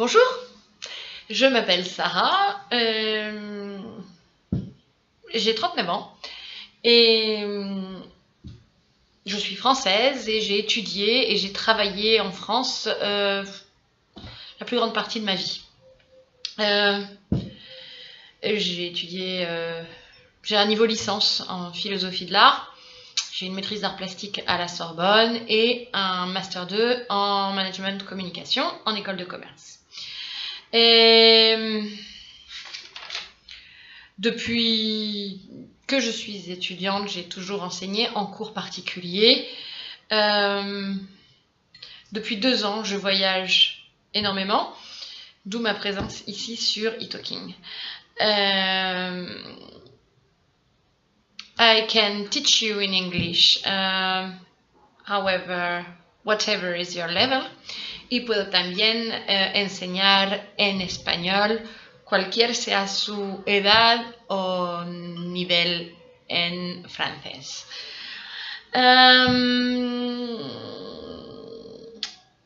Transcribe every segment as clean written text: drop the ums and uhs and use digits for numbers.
Bonjour, je m'appelle Sarah, j'ai 39 ans et je suis française et j'ai étudié et j'ai travaillé en France la plus grande partie de ma vie. J'ai étudié, j'ai un niveau licence en philosophie de l'art, j'ai une maîtrise d'art plastique à la Sorbonne et un master 2 en management de communication en école de commerce. Et depuis que je suis étudiante, j'ai toujours enseigné en cours particulier. Depuis 2 ans, je voyage énormément, d'où ma présence ici sur eTalking. I can teach you in English, however, whatever is your level. Y puedo también enseñar en español, cualquier sea su edad o nivel en francés.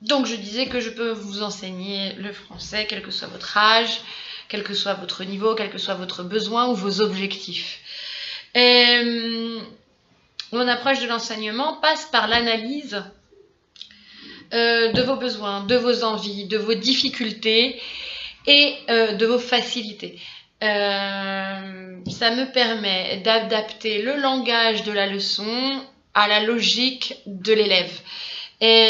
Donc je disais que je peux vous enseigner le français, quel que soit votre âge, quel que soit votre niveau, quel que soit votre besoin ou vos objectifs. Mon approche de l'enseignement passe par l'analyse de vos besoins, de vos envies, de vos difficultés et de vos facilités. Ça me permet d'adapter le langage de la leçon à la logique de l'élève. Et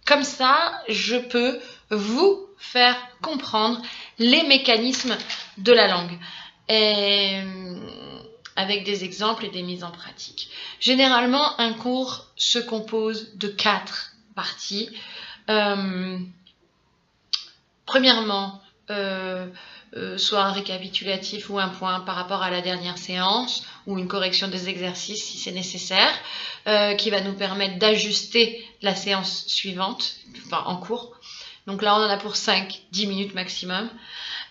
comme ça, je peux vous faire comprendre les mécanismes de la langue. Avec des exemples et des mises en pratique. Généralement, un cours se compose de 4 parties. Premièrement, soit un récapitulatif ou un point par rapport à la dernière séance, ou une correction des exercices si c'est nécessaire, qui va nous permettre d'ajuster la séance suivante, enfin en cours. Donc là, on en a pour 5-10 minutes maximum.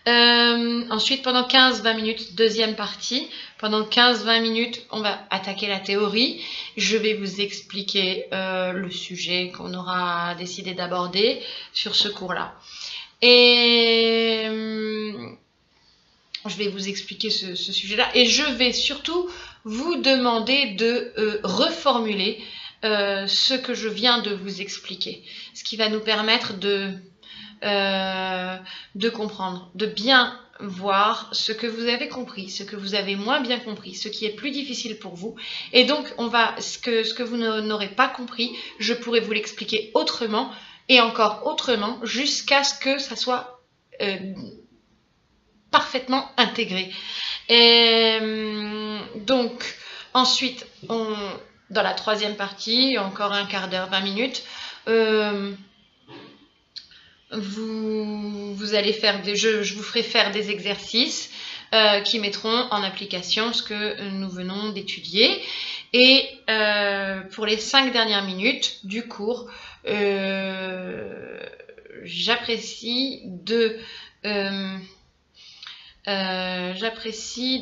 Ensuite, pendant 15-20 minutes, deuxième partie, pendant 15-20 minutes, on va attaquer la théorie. Je vais vous expliquer le sujet qu'on aura décidé d'aborder sur ce cours-là. Et je vais vous expliquer ce sujet-là. Et je vais surtout vous demander de reformuler ce que je viens de vous expliquer. Ce qui va nous permettre de comprendre, de bien voir ce que vous avez compris, ce que vous avez moins bien compris, ce qui est plus difficile pour vous. Et donc, ce que vous n'aurez pas compris, je pourrai vous l'expliquer autrement et encore autrement jusqu'à ce que ça soit parfaitement intégré. Et donc, ensuite, dans la troisième partie, encore un quart d'heure, 20 minutes, vous allez faire je vous ferai faire des exercices qui mettront en application ce que nous venons d'étudier. Et pour les 5 dernières minutes du cours, j'apprécie de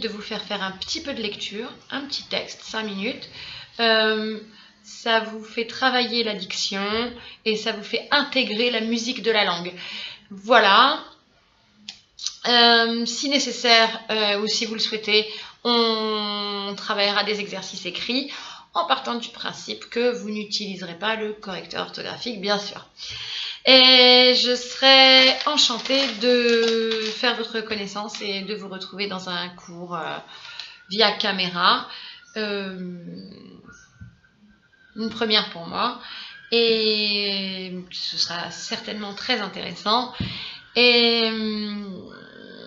vous faire un petit peu de lecture, un petit texte, 5 minutes. Ça vous fait travailler la diction et ça vous fait intégrer la musique de la langue. Voilà. Si nécessaire ou si vous le souhaitez, on travaillera des exercices écrits en partant du principe que vous n'utiliserez pas le correcteur orthographique, bien sûr. Et je serai enchantée de faire votre connaissance et de vous retrouver dans un cours via caméra. Une première pour moi et ce sera certainement très intéressant. Et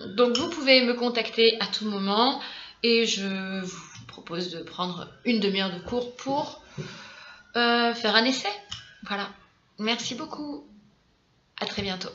donc vous pouvez me contacter à tout moment et je vous propose de prendre une demi-heure de cours pour faire un essai. Voilà, merci beaucoup, à très bientôt.